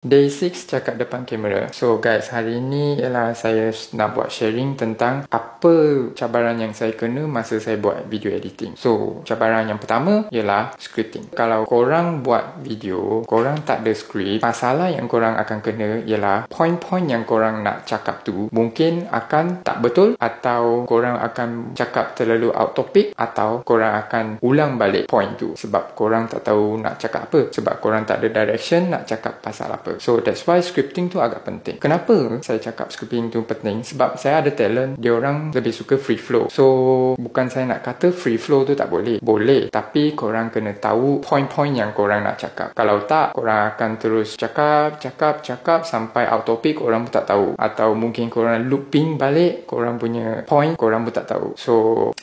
Day 6 cakap depan kamera. So guys, hari ni ialah saya nak buat sharing tentang apa cabaran yang saya kena masa saya buat video editing. So, cabaran yang pertama ialah scripting. Kalau korang buat video, korang tak ada script, masalah yang korang akan kena ialah point-point yang korang nak cakap tu mungkin akan tak betul, atau korang akan cakap terlalu out topic, atau korang akan ulang balik point tu sebab korang tak tahu nak cakap apa, sebab korang tak ada direction nak cakap pasal apa. So that's why scripting tu agak penting. Kenapa saya cakap scripting tu penting? Sebab saya ada talent, dia orang lebih suka free flow. So bukan saya nak kata free flow tu tak boleh. Boleh, tapi korang kena tahu point-point yang korang nak cakap. Kalau tak, korang akan terus cakap sampai out topic, korang pun tak tahu. Atau mungkin korang looping balik korang punya point, korang pun tak tahu. So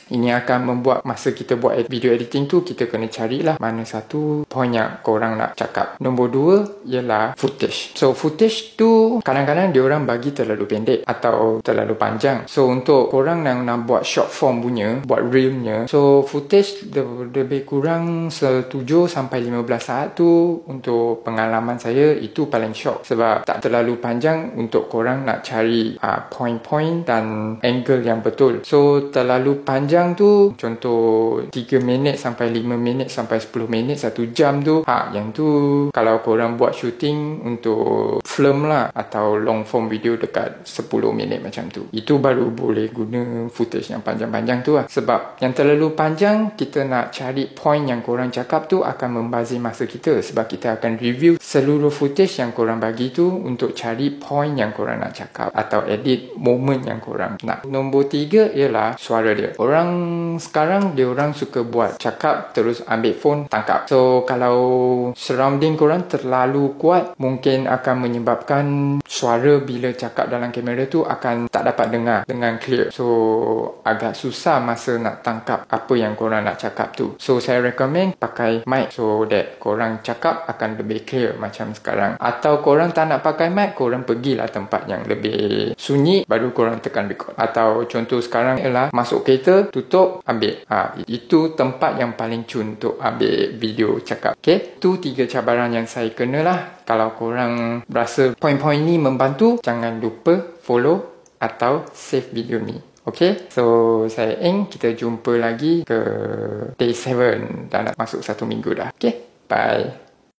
ini akan membuat masa kita buat video editing tu, kita kena carilah mana satu point yang korang nak cakap. Nombor 2 ialah footage. So footage tu kadang-kadang diorang bagi terlalu pendek atau terlalu panjang. So untuk korang yang nak buat short form punya, buat realnya, so footage lebih kurang 7 sampai 15 saat tu untuk pengalaman saya itu paling short. Sebab tak terlalu panjang untuk korang nak cari point-point dan angle yang betul. So terlalu panjang tu, contoh 3 minit sampai 5 minit sampai 10 minit, 1 jam tu, yang tu kalau korang buat shooting untuk film lah, atau long form video dekat 10 minit macam tu, itu baru boleh guna footage yang panjang-panjang tu lah. Sebab yang terlalu panjang, kita nak cari point yang korang cakap tu akan membazir masa kita, sebab kita akan review seluruh footage yang korang bagi tu untuk cari point yang korang nak cakap atau edit moment yang korang nak. Nombor 3 ialah suara dia. Orang sekarang, dia orang suka buat cakap terus ambil phone tangkap. So kalau surrounding korang terlalu kuat, mungkin akan menyebabkan suara bila cakap dalam kamera tu akan tak dapat dengar dengan clear. So agak susah masa nak tangkap apa yang korang nak cakap tu. So saya recommend pakai mic so that korang cakap akan lebih clear macam sekarang. Atau korang tak nak pakai mic, korang pergilah tempat yang lebih sunyi baru korang tekan record. Atau contoh sekarang ialah masuk kereta, tutup, ambil. Itu tempat yang paling cun untuk ambil video cakap. Okay, tu 3 cabaran yang saya kena lah. Kalau korang rasa point-point ni membantu, jangan lupa follow atau save video ni. Okay, so saya Eng, kita jumpa lagi ke day 7. Dah nak masuk 1 minggu dah. Okay, bye.